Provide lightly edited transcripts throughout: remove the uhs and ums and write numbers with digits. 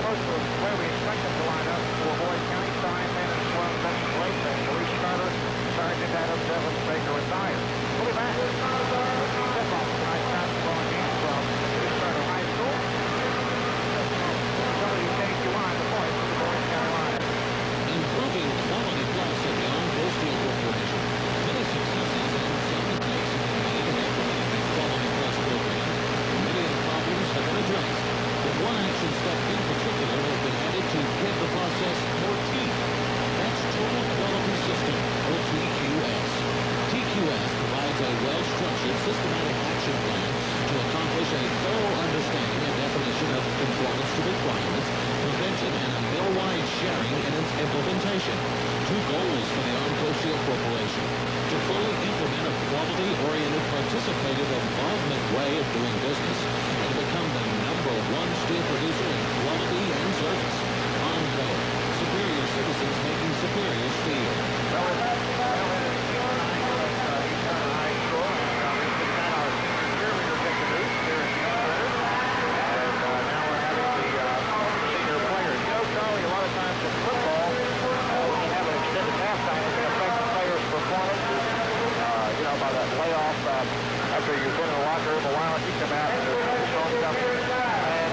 close to where we expect them to line up for Boyd County. Stein, then and Swell, second place, and Maurice Carter, Sergeant Adam Devlin, Baker retired. We'll be back with the tip-off tonight's basketball game from Maurice Carter High School. WKQI, the voice of the Boyd County Lions. Improving quality plus at the Armco Steel Corporation. Many successes and some mistakes have been made in implementing the quality plus program. Many of the problems have been addressed, but one action step in particular has been added to give the process more teeth. That's Total Quality System, or TQS. TQS provides a well-structured, systematic action plan to accomplish a thorough understanding and definition of conformance to requirements, prevention, and a mill-wide sharing in its implementation. Two goals for the Armco Steel Corporation: to fully implement a quality-oriented, participative, involvement way of doing business, and become the #1 steel producer in quality and service. Armco, superior citizens making superior steel. Well, we're back to our high school. We've had our senior cheerleaders introduced here at East and now we're having the senior players. You know, Charlie, a lot of times in football, when you have an extended halftime, it can affect the players' performance. You know, by the layoff after you've been in the locker room a while, and you come out and there's all stuff. And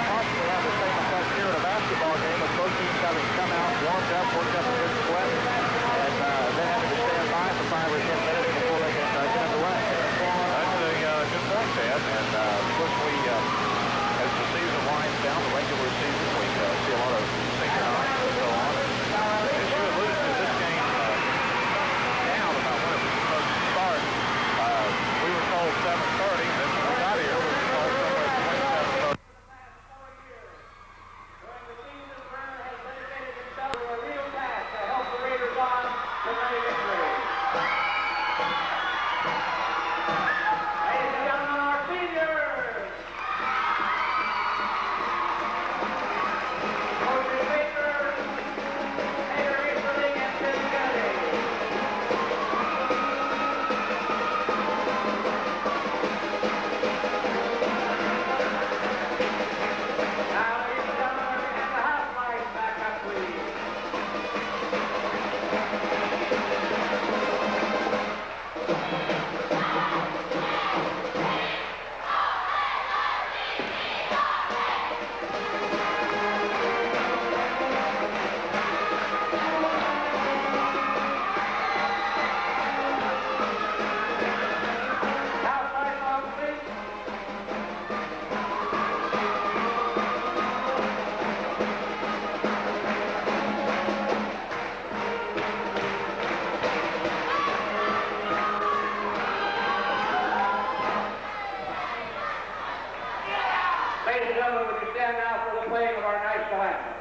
possibly have the same effect here in a basketball game with both teams having come out, warmed up, worked up a good sweat, and then having to stand by for 5 or 10 minutes before they can get underway. That's a good point, Ted. And of course, as the season winds down, the regular season, we see a lot of senior nights and so on. And as you alluded to, this game down about when it was supposed to start. We were told 7:30, and when we got here, we were told somewhere between 7:30. Ladies and gentlemen, would you stand now for the playing of our national anthem?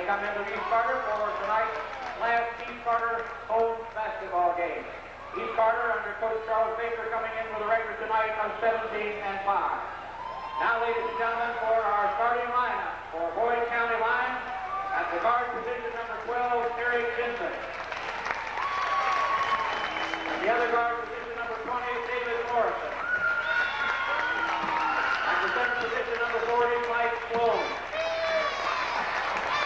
come into East Carter for tonight's last East Carter home basketball game. East Carter under Coach Charles Baker coming in with a record tonight of 17-5. Now, ladies and gentlemen, for our starting lineup for Boyd County Lions, at the guard position number 12, Terry Jensen. At the other guard position number 20, David Morrison. At the center position number 40, Mike Sloan.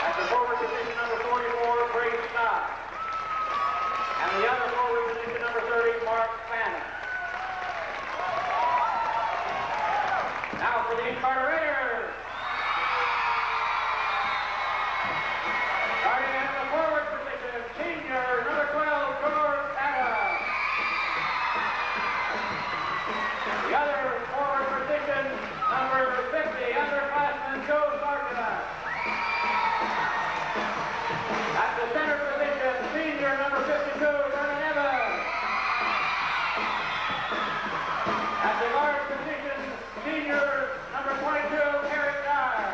At the forward position number 44, Grace Scott. And the other forward position number 30, Mark Fannin. Now for the East Carter Raiders. Starting in the forward position, senior number 12, George Adams. The other forward position, number 50, underclassman Joe Sargent. At the center position, senior number 52, Vernon Evans. At the guard position, senior number 22, Eric Dyer.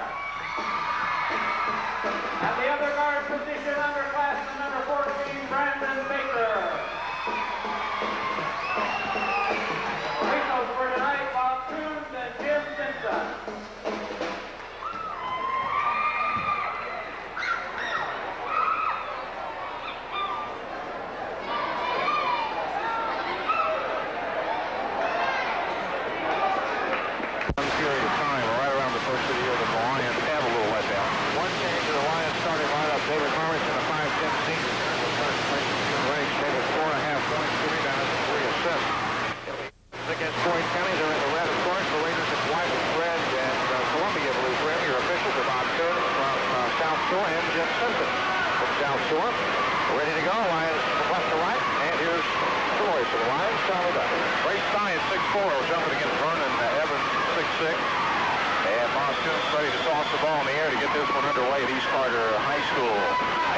At the other guard position, underclassman number 14, Brandon Baker. Officials for tonight, Bob Toombs and Jim Simpson. Against Boyd County, they're in the red, of course. The Raiders in white with red, and Columbia blue trim. Your officials are Bob Coons from South Shore and Jim Simpson from South Shore. Ready to go. Lions from left to right, and here's the voice of the Lions, Charlie Dunn. Ray Stein is 6'4", jumping against Vernon Evans, 6'6". And Bob Coons ready to toss the ball in the air to get this one underway at East Carter High School.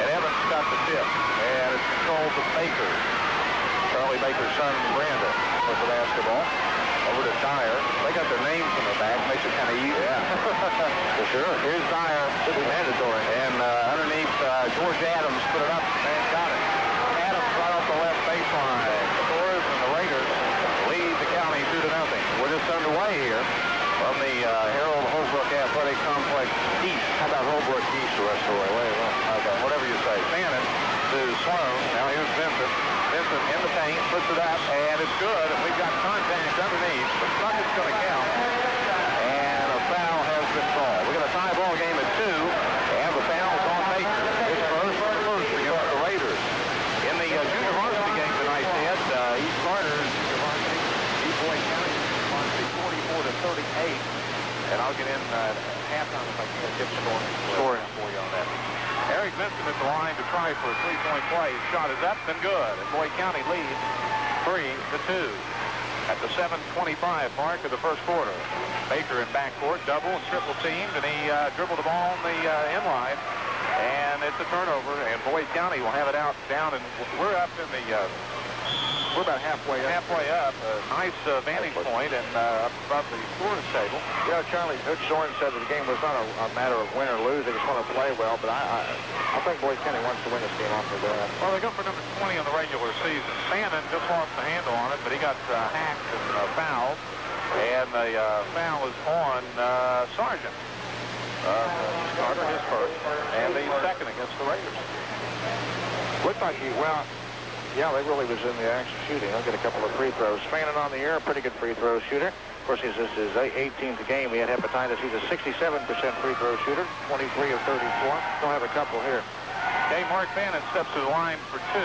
And Evans got the tip, and it's controlled to Baker. Charlie Baker's son, Brandon, with the basketball. Over to Dyer. They got their names in the back. Makes it kind of easy. Yeah. For sure. Here's Dyer. Should be mandatory. And underneath, George Adams put it up and got it. Adams right off the left baseline. The Doors and the Raiders lead the county 2-0. We're just underway here from the Harold Holbrook Athletic Complex East. How about Holbrook East the rest of the way? Wait, okay, whatever you say. Fannin to Sloan. Now here's Vincent. Vincent in the paint, puts it up, and it's good. And we've got contact underneath. The puck is going to count. And a foul has been called. We've got a tie ball game at 2, and the foul's on Baker. His first against the Raiders. In the junior varsity game tonight, Ted, East Carter, junior varsity, East Boyd County, varsity 44-38. And I'll get in at halftime if I can get scoring for you on that. Eric Vincent at the line to try for a three-point play. His shot is up and good. And Boyd County leads 3-2 at the 7:25 mark of the first quarter. Baker in backcourt, double and triple teamed, and he dribbled the ball on the inline. And it's a turnover, and Boyd County will have it out down, and we're up in the we're about halfway up. Nice vantage point and up above the scores table. You know, Charlie, Coach Soren said that the game was not a matter of win or lose. They just want to play well, but I think Boyd County wants to win this game off the bat. Well, they go for number 20 in the regular season. Fannin just lost the handle on it, but he got hacked and fouled. And the foul is on Sargent. Carter, his first, and the second against the Raiders. Looked like he, well, yeah, they really was in the action shooting. He'll get a couple of free throws. Fannin on the air, a pretty good free throw shooter. Of course, this is his 18th game. He had hepatitis. He's a 67% free throw shooter, 23 of 34. He'll have a couple here. Okay, Mark Fannin steps to the line for 2.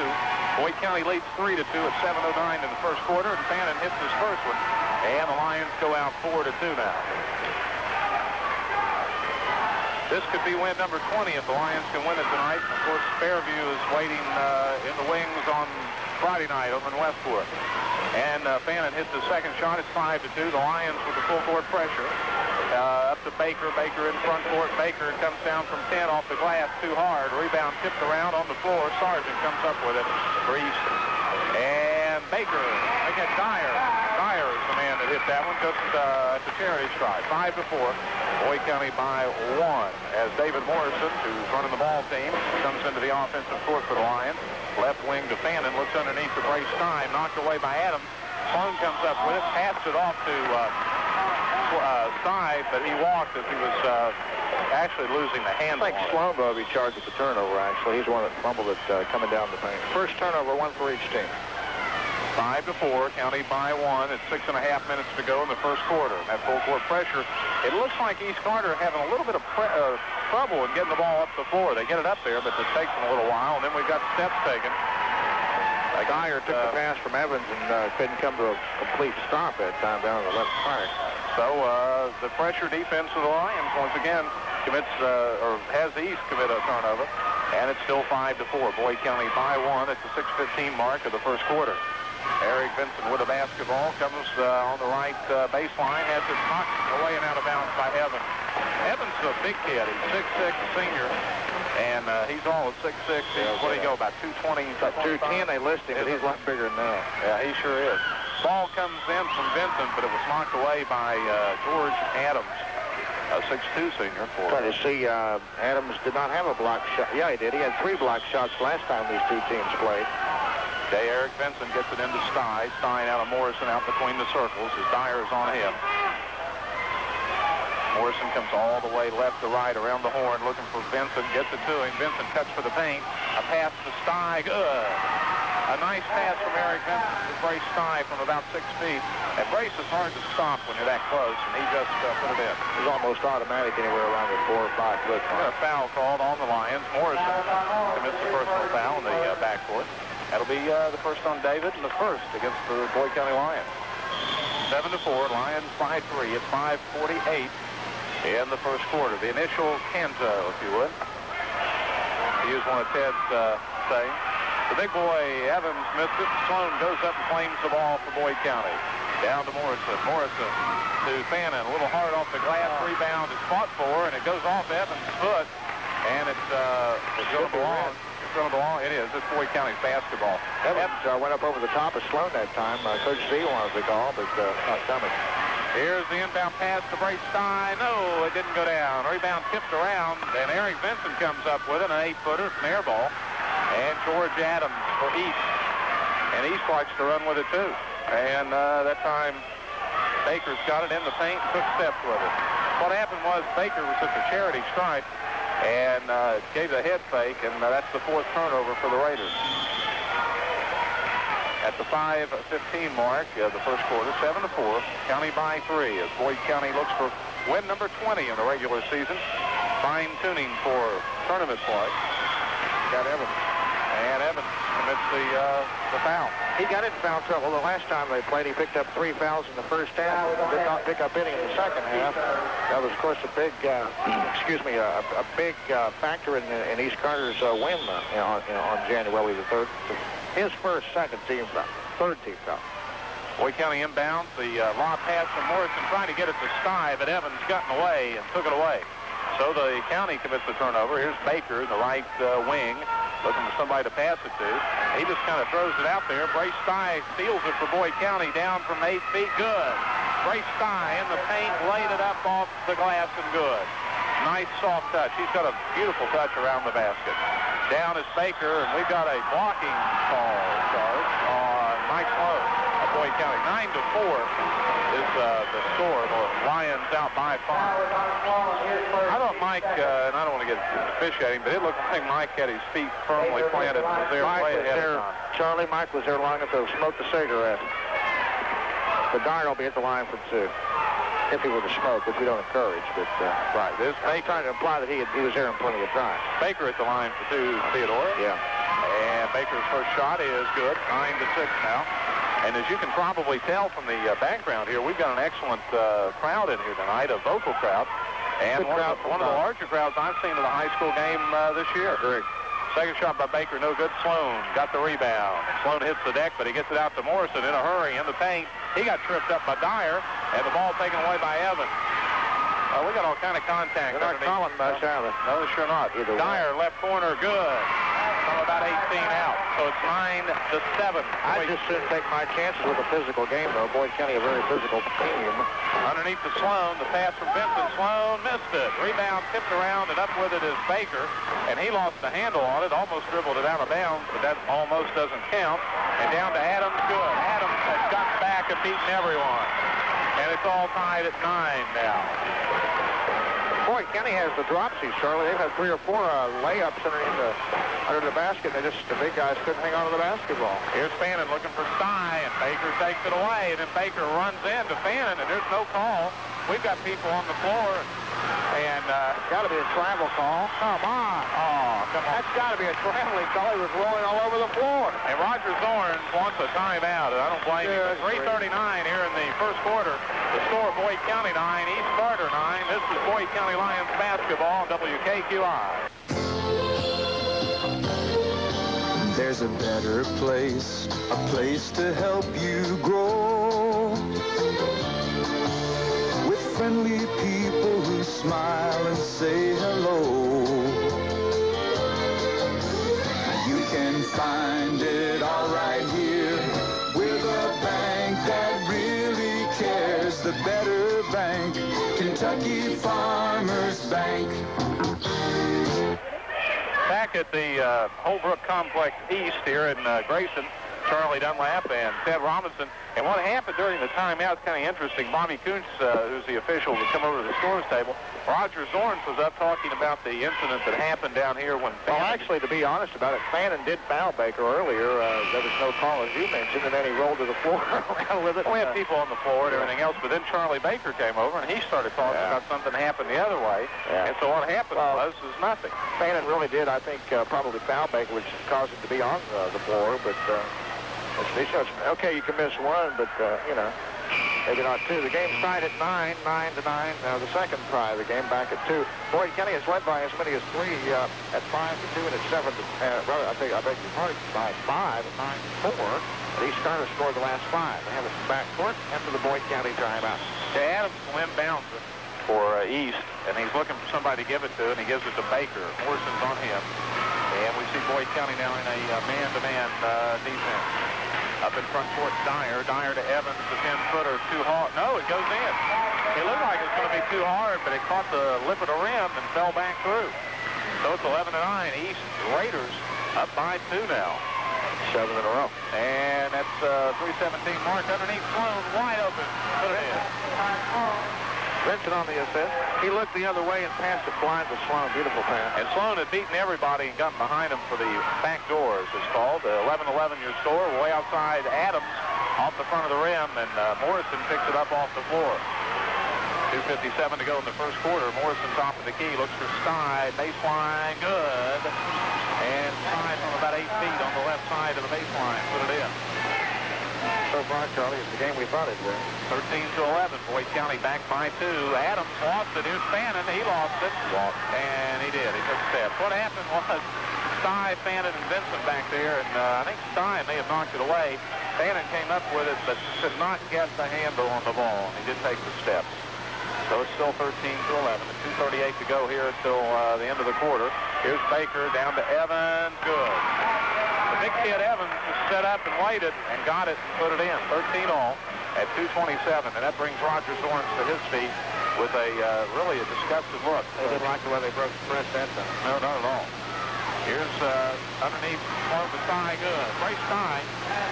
Boyd County leads 3-2 at 7:09 in the first quarter, and Fannin hits his first one. And the Lions go out 4-2 now. This could be win number 20 if the Lions can win it tonight. Of course, Fairview is waiting in the wings on Friday night over in Westport. And Fannin hits his second shot. It's 5-2. The Lions with the full court pressure. Up to Baker. Baker in front court. Baker comes down from 10 off the glass too hard. Rebound tipped around on the floor. Sargent comes up with it for Easton. And Baker. Again, Dyer. Dyer is the man that hit that one just at the charity strike. 5-4. Boyd County by 1. As David Morrison, who's running the ball team, comes into the offensive court for the Lions. Left wing to Fannin. Looks underneath the brace time. Knocked away by Adams. Sloan comes up with it. Passes it off to Side, but he walked as he was actually losing the handle. I think Sloan will be charged with the turnover, actually. He's the one that fumbled it coming down the paint. First turnover, one for each team. 5-4, County by 1. It's 6.5 minutes to go in the first quarter. That full court pressure. It looks like East Carter having a little bit of trouble in getting the ball up the floor. They get it up there, but it takes them a little while, and then we've got steps taken. Dyer took the pass from Evans and couldn't come to a complete stop that time down the left flank. So the pressure defense of the Lions once again commits or has the East commit a turnover, and it's still 5-4. Boyd County by 1 at the 6:15 mark of the first quarter. Eric Vincent with a basketball comes on the right baseline, has it knocked away and out of bounds by Evans. Evans is a big kid. He's 6'6", senior. And he's all at 6'6". What do he go, about 220? About 210 they list him, but he's a lot bigger than that. Yeah, he sure is. Ball comes in from Vincent, but it was knocked away by George Adams, a 6'2" senior. Trying to see, Adams did not have a block shot. Yeah, he did. He had 3 block shots last time these two teams played. Okay, Eric Vincent gets it into Stein. Stein out of Morrison out between the circles as Dyer is on him. Morrison comes all the way left to right around the horn looking for Vincent. Gets it to him. Vincent cuts for the paint. A pass to Stein. Good. A nice pass from Eric Vincent to Brace Stein from about 6 feet. And Brace is hard to stop when you're that close, and he just put it in. It's almost automatic anywhere around the 4 or 5 foot. A foul called on the Lions. Morrison commits the personal foul in the backcourt. That'll be the first on David and the first against the Boyd County Lions. 7-4. Lions by 3 at 5:48. In the first quarter. The initial canto, if you would. To use one of Ted's saying. The big boy, Evans, missed it. Sloan goes up and claims the ball for Boyd County. Down to Morrison. Morrison to Fannin. A little hard off the glass. Rebound is fought for, and it goes off Evans' foot. And it's going to belong. It's going to belong. It is. It's Boyd County's basketball. Evans went up over the top of Sloan that time. Coach Z wanted the call, but not coming. Here's the inbound pass to Brace Stein. No, it didn't go down. Rebound tipped around, and Eric Vincent comes up with it, an 8-footer. It's an air ball. And George Adams for East. And East likes to run with it, too. And that time, Baker's got it in the paint and took steps with it. What happened was Baker was at the charity stripe and gave the head fake, and that's the 4th turnover for the Raiders. At the 5:15 mark of the first quarter, 7-4, County by 3 as Boyd County looks for win number 20 in the regular season. Fine-tuning for tournament play. Got Evans. And Evans commits the foul. He got in foul trouble. The last time they played, he picked up 3 fouls in the first half. Did not pick up any in the second half. That was, of course, a big, a big factor in East Carter's win on January the 3rd. His first, second team foul, 3rd team foul. Boyd County inbounds. The lob pass from Morrison trying to get it to Stein, but Evans got in the way and took it away. So the County commits the turnover. Here's Baker, the right wing, looking for somebody to pass it to. He just kind of throws it out there. Brace Stein steals it for Boyd County down from 8 feet. Good. Brace Stein in the paint, laid it up off the glass and good. Nice soft touch. He's got a beautiful touch around the basket. Down is Baker, and we've got a blocking call charge on Mike Sloan of Boyd County. 9-4 is the score. The Lions out by 5. I thought Mike, and I don't want to get officiating, but it looked like Mike had his feet firmly planted and was there way ahead of time. Charlie, Mike was there long enough to smoke the cigarette. But Dyer will be at the line from 2. If he were to smoke, which we don't encourage, but right. This I'm trying to imply that he was there in plenty of time. Baker at the line for 2, Theodore. Yeah. And Baker's first shot is good, 9-6 now. And as you can probably tell from the background here, we've got an excellent crowd in here tonight, a vocal crowd, and one of the larger crowds I've seen at a high school game this year. Great. Second shot by Baker, no good. Sloan got the rebound. Sloan hits the deck, but he gets it out to Morrison in a hurry in the paint. He got tripped up by Dyer, and the ball taken away by Evans. We got all kind of contact. They're not calling much, are they? No, they're sure not. Dyer, left corner, good. From about 18 out. So It's 9-7. I just soon take my chances with a physical game, though. Boyd County, a very physical team. Underneath to Sloan, the pass from Vincent. Sloan missed it. Rebound tipped around, and up with it is Baker, and he lost the handle on it, almost dribbled it out of bounds, but that almost doesn't count. And down to Adams, good. Adams has gotten back and beaten everyone. And it's all tied at 9 now. Boyd County has the dropsies, Charlie. They've had 3 or 4 layups under the basket. The big guys couldn't hang on to the basketball. Here's Fannin looking for Sty, and Baker takes it away, and then Baker runs in to Fannin, and there's no call. We've got people on the floor, and got to be a travel call. Come on. Oh, come on. That's got to be a traveling call. He was rolling all over the floor. And Roger Zorns wants a timeout, and I don't blame him. 3:39 here in the first quarter. The score, Boyd County 9, East Carter 9. This is Boyd County Lions basketball on WKQI. There's a better place, a place to help you grow. With friendly people who smile and say hello. You can find it all right here with a bank that really cares. The Better Bank, Kentucky Farmers Bank. Back at the Holbrook Complex East here in Grayson, Charlie Dunlap and Ted Robinson. And what happened during the timeout is kind of interesting. Bobby Kuntz, who's the official, would come over to the scores table. Roger Zorns was up talking about the incident that happened down here when Well, actually, to be honest about it, Fannin did foul Baker earlier. There was no call, as you mentioned, and then he rolled to the floor around with it. We had people on the floor and everything else, but then Charlie Baker came over, and he started talking about something happened the other way. Yeah. And so what happened was nothing. Fannin really did, I think, probably foul Baker, which caused him to be on the floor, but... okay, you can miss one, but, maybe not two. The game's tied at 9-9. The second try of the game back at 2. Boyd County has led by as many as 3 at 5-2 and at 7 to, I beg your pardon, by 5 at 9-4. And East Carter scored the last 5. They have it back court after the Boyd County timeout. Adams will inbound for East, and he's looking for somebody to give it to, and he gives it to Baker. Morrison's on him. And we see Boyd County now in a man-to-man defense. Up in front court, Dyer to Evans, the 10-footer, too hard. No, it goes in. It looked like it was going to be too hard, but it caught the lip of the rim and fell back through. So it's 11-9. East Raiders up by 2 now. 7 in a row. And that's 3:17 mark underneath Sloan, wide open. Put it in. Vincent on the assist. He looked the other way and passed it blind to Sloan. Beautiful pass. And Sloan had beaten everybody and gotten behind him for the back doors, it's called. 11-11 your score. Way outside Adams off the front of the rim, and Morrison picks it up off the floor. 2:57 to go in the first quarter. Morrison top of the key, looks for Sty. Baseline, good. And Sty from about 8 feet on the left side of the baseline. Put it in. So far, Charlie, it's the game we thought it was. 13-11. Boyd County back by 2. Adams lost it. Here's Fannin. He lost it. And he did. He took steps. What happened was Sty, Fannin, and Vincent back there, and I think Sty may have knocked it away. Fannin came up with it, but could not get the handle on the ball. He did take the steps. So it's still 13-11. 2:38 to go here until the end of the quarter. Here's Baker down to Evans. Good. The big kid Evans just set up and waited and got it and put it in. 13-all at 2:27, and that brings Roger Zorns to his feet with a really a disgusted look. They didn't like the way they broke the press that time. No, not at all. Here's underneath Sloan to Sty. Good. Bryce Sty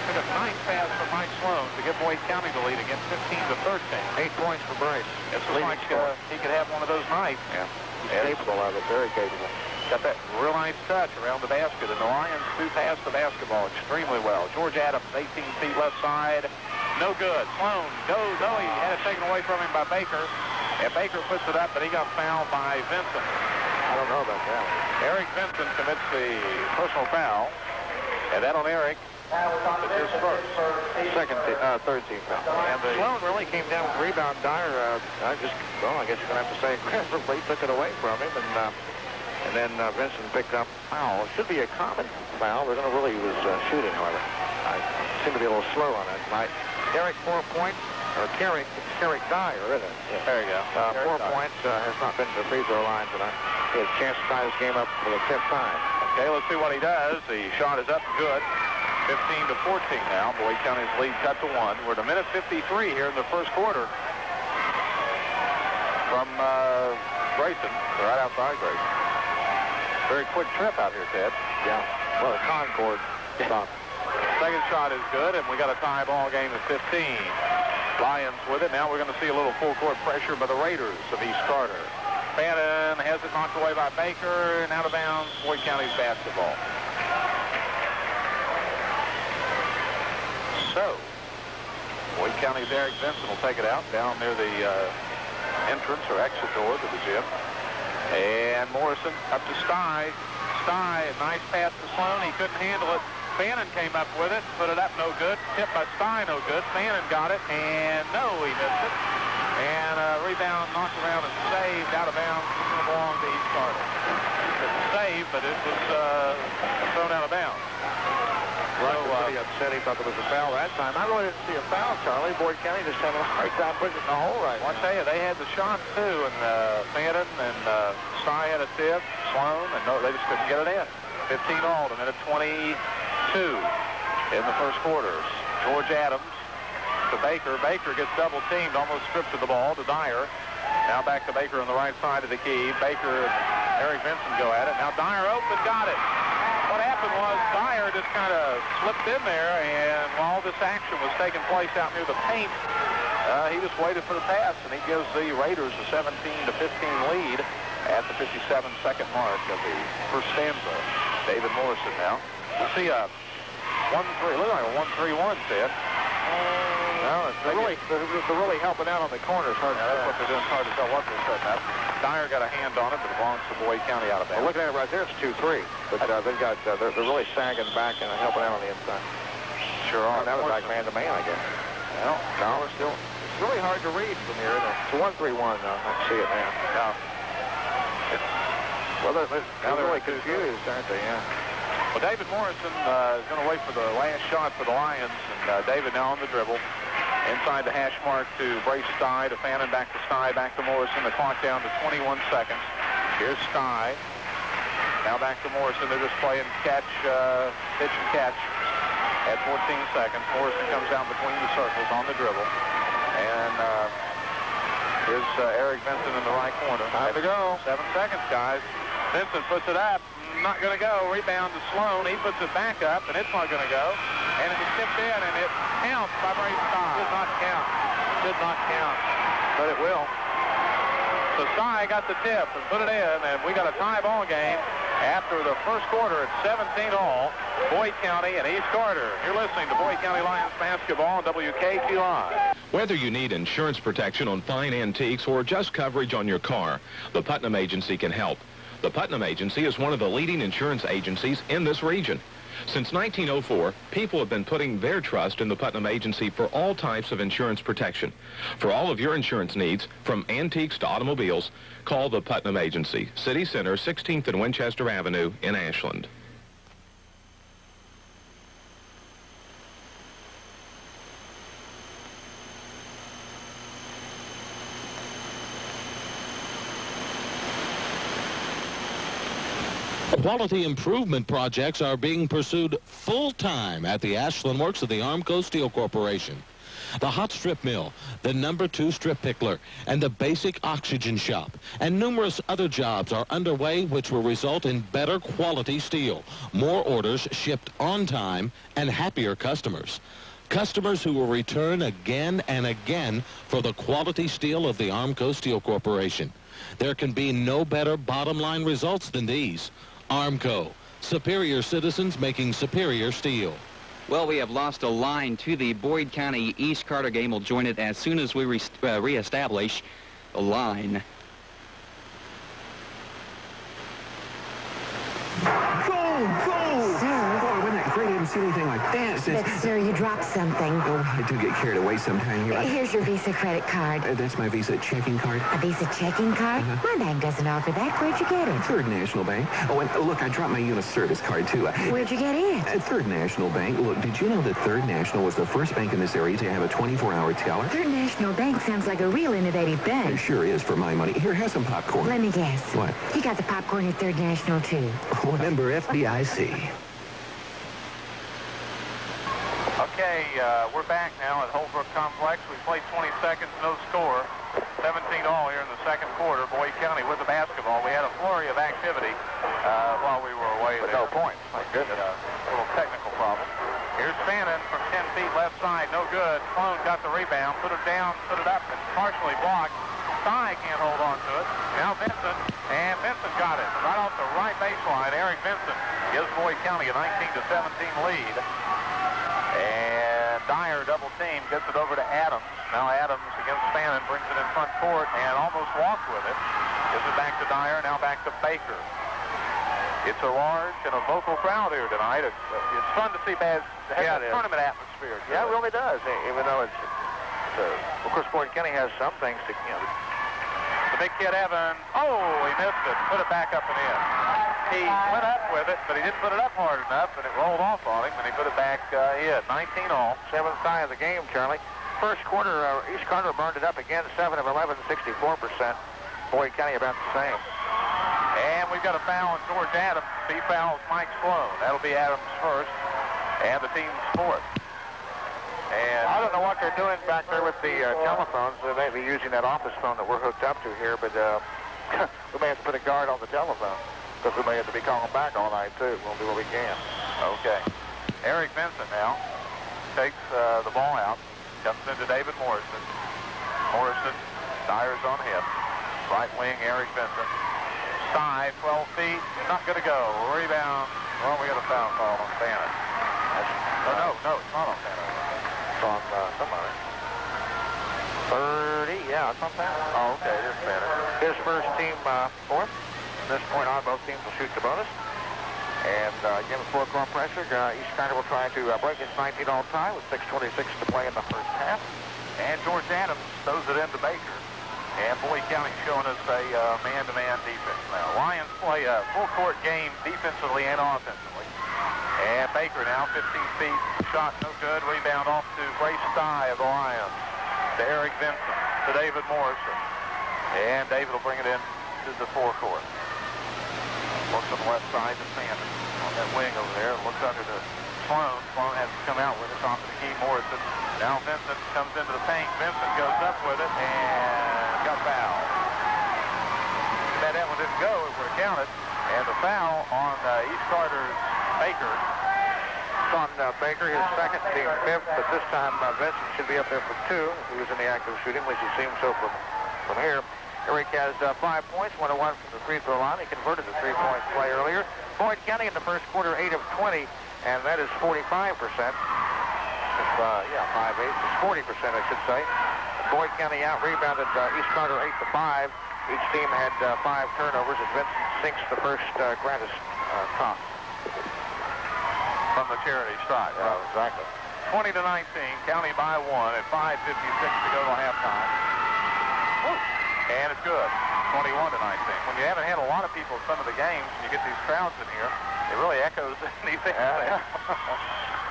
took a nice pass from Mike Sloan to give Boyd County the lead against 15-13. 8 points for Bryce. It's like he could have one of those nights. Yeah. He's capable of it. Very capable. Got that real nice touch around the basket, and the Lions do pass the basketball extremely well. George Adams, 18 feet left side. No good. Sloan goes. No, he had it taken away from him by Baker. And Baker puts it up, but he got fouled by Vincent. I don't know about that. Eric Vincent commits the personal foul. And that on Eric is his first. Third team foul. And Sloan really came down with rebound. Dyer, I guess you're going to have to say aggressively took it away from him. And then Vincent picked up foul. It should be a common foul. They're going to really use shooting, however. I seem to be a little slow on that tonight. Eric, 4 points. Or Carrick Dyer, isn't it? Yeah. There you go. 4 points. Has not been to the free throw line tonight. He has a chance to tie this game up for the 10th time. Okay, let's see what he does. The shot is up, good. 15-14 now. Boyd County's lead cut to 1. We're at a minute 53 here in the first quarter from Grayson, right outside Grayson. Very quick trip out here, Ted. Yeah. Well, the Concord stop. Second shot is good, and we got a tie ball game at 15. Lions with it. Now we're going to see a little full court pressure by the Raiders of East Carter. Bannon has it knocked away by Baker, and out of bounds, Boyd County's basketball. So, Boyd County's Eric Vincent will take it out down near the entrance or exit door to the gym. And Morrison up to Stye. Stye, a nice pass to Sloan. He couldn't handle it. Bannon came up with it, put it up, no good. Tipped by Stye, no good. Bannon got it, and no, he missed it. And a rebound knocked around and saved out of bounds. It's going to belong to East Carter. It's saved, but it was thrown out of bounds. Rucker pretty upset. He thought there was a foul that time. I really didn't see a foul, Charlie. Boyd County just having a hard time putting it in the hole right now. Well, I tell you, they had the shots too, and Bannon and Stye had a tip, Sloan, and no, they just couldn't get it in. 15 all to minute 22 in the first quarter. George Adams to Baker. Baker gets double teamed, almost stripped of the ball to Dyer. Now back to Baker on the right side of the key. Baker and Eric Vincent go at it. Now Dyer open, got it. What happened was Dyer just kind of slipped in there, and while this action was taking place out near the paint, he just waited for the pass, and he gives the Raiders a 17-15 lead at the 57-second mark of the first stanza. David Morrison now. You see a 1-3, look like a 1-3-1, Ted. No, they're really helping out on the corners. Hard. Yeah, that's what they're doing. It's hard to tell what they're setting up. Dyer got a hand on it, but it belongs to Boyd County out of bounds. Well, looking at it right there, it's 2-3. But they've got they're really sagging back and helping out on the inside. Sure are. Now they're back man-to-man, I guess. Well, no, it's still. It's really hard to read from here. It's a 1-3-1, though. I can see it now. Yeah. Well, they're really confused, aren't they? Yeah. Well, David Morrison is going to wait for the last shot for the Lions, and David now on the dribble. Inside the hash mark to Brace Stye, to Fannin, back to Stye, back to Morrison. The clock down to 21 seconds. Here's Stye. Now back to Morrison. They're just playing catch, pitch and catch at 14 seconds. Morrison comes down between the circles on the dribble. And here's Eric Vincent in the right corner. Time to go. 7 seconds, guys. Vincent puts it up. Not going to go. Rebound to Sloan. He puts it back up, and it's not going to go. And it was tipped in, and it counts by Brace Stye. Did not count. Did not count. But it will. So Stye got the tip and put it in, and we got a tie ball game after the first quarter at 17 all. Boyd County and East Carter. You're listening to Boyd County Lions basketball on WKQ Live. Whether you need insurance protection on fine antiques or just coverage on your car, the Putnam Agency can help. The Putnam Agency is one of the leading insurance agencies in this region. Since 1904, people have been putting their trust in the Putnam Agency for all types of insurance protection. For all of your insurance needs, from antiques to automobiles, call the Putnam Agency, City Center, 16th and Winchester Avenue in Ashland. Quality improvement projects are being pursued full-time at the Ashland Works of the Armco Steel Corporation. The hot strip mill, the #2 strip pickler, and the basic oxygen shop, and numerous other jobs are underway which will result in better quality steel, more orders shipped on time, and happier customers. Customers who will return again and again for the quality steel of the Armco Steel Corporation. There can be no better bottom line results than these. Armco, superior citizens making superior steel. Well, we have lost a line to the Boyd County East Carter game. We'll join it as soon as we reestablish a line. See anything like that since... But, sir, you dropped something. Oh, I do get carried away sometime. Here's your Visa credit card. That's my Visa checking card. A Visa checking card? My bank doesn't offer that. Where'd you get it? Third National Bank. Oh, and look, I dropped my Unis Service card, too. Where'd you get it? Third National Bank. Look, did you know that Third National was the first bank in this area to have a 24-hour teller? Third National Bank sounds like a real innovative bank. It sure is for my money. Here, have some popcorn. Let me guess. What? You got the popcorn at Third National, too. Member FDIC. Okay, we're back now at Holbrook Complex. We played 20 seconds, no score. 17 all here in the second quarter. Boyd County with the basketball. We had a flurry of activity while we were away. But no points. My goodness. A little technical problem. Here's Fannin from 10 feet left side. No good. Sloan got the rebound. Put it down, put it up, and partially blocked. Ty can't hold on to it. Now Vincent. And Vincent got it. Right off the right baseline. Eric Vincent gives Boyd County a 19-17 lead. And Dyer double team, gets it over to Adams. Now Adams against Fannin, brings it in front court and almost walks with it. Gives it back to Dyer, now back to Baker. It's a large and a vocal crowd here tonight. It's fun to see a tournament atmosphere. Yeah, it really does. Even though it's of course, Boyd County has some things to, the big kid Evans, he missed it. Put it back up and in. He went up with it, but he didn't put it up hard enough, and it rolled off on him, and he put it back in. 19 all. 7th tie of the game, Charlie. First quarter, East Carter burned it up again, 7 of 11, 64%. Boyd County about the same. And we've got a foul on George Adams. He fouls Mike Sloan. That'll be Adams first, and the team's fourth. And I don't know what they're doing back there with the telephones. They may be using that office phone that we're hooked up to here, but we may have to put a guard on the telephone. Because we may have to be calling back all night, too. We'll do what we can. Okay. Eric Vincent now takes the ball out. Comes into David Morrison. Morrison, Dyer's on him. Right wing, Eric Vincent. Side, 12 feet. Not going to go. Rebound. Well, we got a foul call on Fannin. No, it's not on Fannin. It's on somebody. 30, yeah, it's on Fannin. Oh, okay, it is Fannin. His first team fourth. From this point on, both teams will shoot the bonus. And again, with full court pressure, East Carter will try to break his 19-all tie with 6:26 to play in the first half. And George Adams throws it into Baker. And Boyd County showing us a man-to-man defense now. Lions play a full-court game defensively and offensively. And Baker now, 15 feet, shot no good. Rebound off to Grayson of the Lions. To Eric Vincent, to David Morrison. And David will bring it in to the forecourt. Looks on the left side to Fannin on that wing over there. Looks under to Sloan. Sloan has to come out with it. Off to the key, Morrison. Now Vincent comes into the paint. Vincent goes up with it and got fouled. That one didn't go. It would have counted. And the foul on East Carter's Baker. It's on Baker, his second, team fifth, but this time Vincent should be up there for 2. He was in the act of shooting, which he seems so from here. Eric has 5 points, 1 of 1 from the free throw line. He converted the 3-point play earlier. Boyd County in the first quarter, 8 of 20, and that is 45%. 5-8, it's 40%, I should say. Boyd County out-rebounded East Carter 8-5. Each team had 5 turnovers as Vincent sinks the first gratis toss. From the charity strike. Yeah, exactly. 20-19, County by 1 at 5:56 to go to halftime. Woo. And it's good, 21-19. When you haven't had a lot of people at some of the games, and you get these crowds in here, it really echoes anything.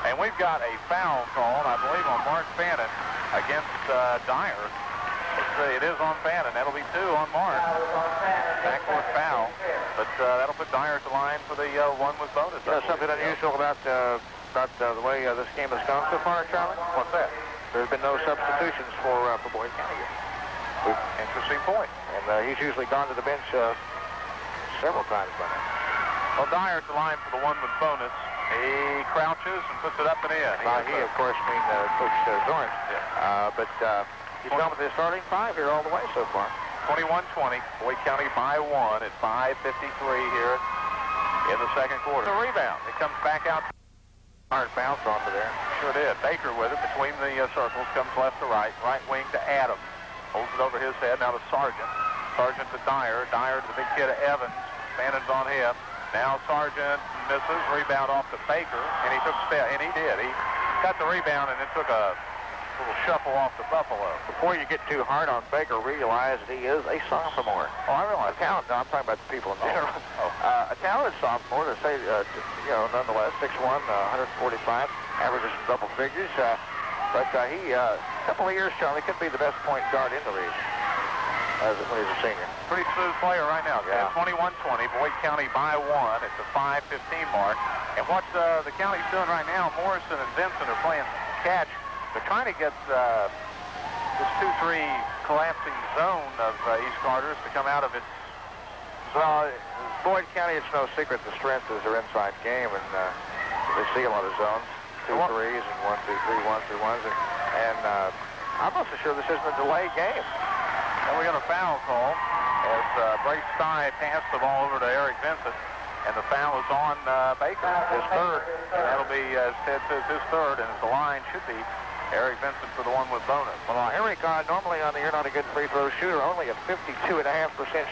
And we've got a foul called, I believe, on Mark Fannin against Dyer. It is on Fannin. That'll be 2 on Mark. Backcourt foul. But that'll put Dyer at the line for the one with bonus. Something unusual about the way this game has gone so far, Charlie? What's that? There's been no substitutions for Boyd County yet. Interesting point. And he's usually gone to the bench several times by now. Well, Dyer at the line for the one with bonus. He crouches and puts it up and in. He of course, means Coach Zorn. Yeah. But he's gone with the starting 5 here all the way so far. 21-20. Boyd County by 1 at 5:53 here in the second quarter. The rebound. It comes back out. Hard bounce off of there. Sure did. Baker with it between the circles. Comes left to right. Right wing to Adams. Holds it over his head. Now to Sargent. Sargent to Dyer. Dyer to the big kid of Evans. Fannin's on him. Now Sargent misses. Rebound off to Baker. And he took a step. And he did. He got the rebound and then took a little shuffle off to Buffalo. Before you get too hard on Baker, realize that he is a sophomore. Oh, I realize. A talent. No, I'm talking about the people in general. A talented sophomore, to say, nonetheless, 6'1", 145, averages some double figures. But he, a couple of years, Charlie, could be the best point guard in the region when he's a senior. Pretty smooth player right now. Yeah. 21-20, Boyd County by 1 at the 5:15 mark. And what the county's doing right now, Morrison and Vincent are playing catch. They're trying to get this 2-3 collapsing zone of East Carter's to come out of its. Well, Boyd County, it's no secret the strength is their inside game, and they see a lot of zones, 2-3s and 1-2-3, 1-2-1s, and I'm not so sure this isn't a delay game. And we got a foul call as Bryce Stye passed the ball over to Eric Vincent, and the foul is on Baker, his third. That'll be, as Ted says, his third, and the line should be Eric Vincent for the one with bonus. Well, Eric, normally on the year, not a good free throw shooter, only a 52.5%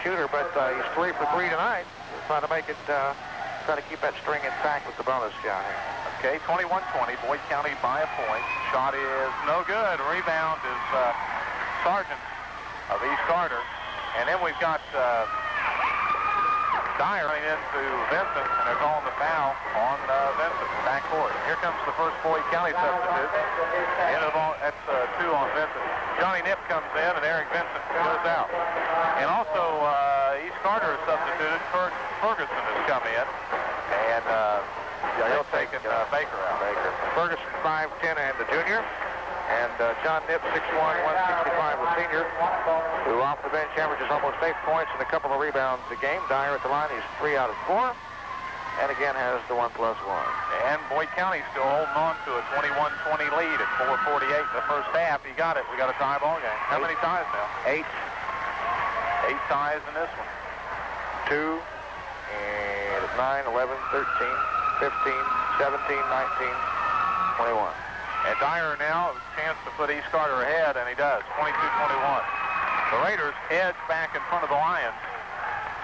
shooter, but he's 3 for 3 tonight. Trying to make it, trying to keep that string intact with the bonus guy. Okay, 21-20, Boyd County by a point. Shot is no good. Rebound is Sargent of East Carter. And then we've got Dyer running into Vincent, and they're calling the foul on Vincent, backcourt. Here comes the first Boyd County substitute. End of the ball, that's 2 on Vincent. Johnny Knipp comes in, and Eric Vincent goes out. And also, East Carter is substituted. Kurt Ferguson has come in, and they'll take Baker out. Ferguson, 5'10", and the junior. And John Knipp, 6'1", 165, the senior, who off the bench averages almost 8 points and a couple of rebounds a game. Dyer at the line, he's 3 out of 4, and again has the 1+1. And Boyd County still holding on to a 21-20 lead at 4:48 in the first half. He got it. We got a tie ball game. How many ties now? 8. 8 ties in this one. 2, and 9, 11, 13, 15, 17, 19, 21. And Dyer now has a chance to put East Carter ahead, and he does, 22-21. The Raiders edge back in front of the Lions,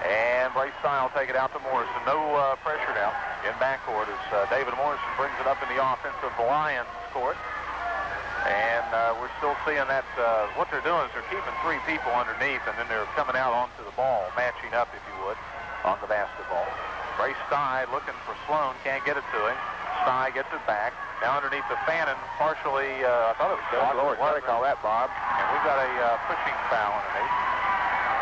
and Bryce Stye will take it out to Morrison. No pressure now in backcourt as David Morrison brings it up in the offensive Lions court. And we're still seeing that what they're doing is they're keeping 3 people underneath, and then they're coming out onto the ball, matching up, if you would, on the basketball. Bryce Stye looking for Sloan, can't get it to him. Stye gets it back. Now underneath the Fannin, partially, I thought it was blocked. What do they call that, Bob? And we've got a pushing foul underneath.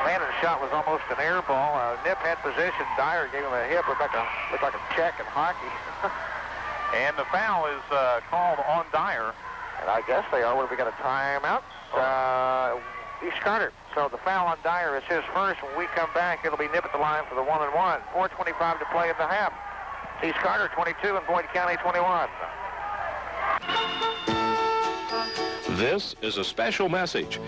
Fannin's shot was almost an air ball. Knipp had position. Dyer gave him a hip. Looked like a check in hockey. And the foul is called on Dyer. And I guess they are. What have we got, a timeout? East Carter. So the foul on Dyer is his first. When we come back, it'll be Knipp at the line for the 1-and-1. 4:25 to play in the half. East Carter 22 and Boyd County 21. This is a special message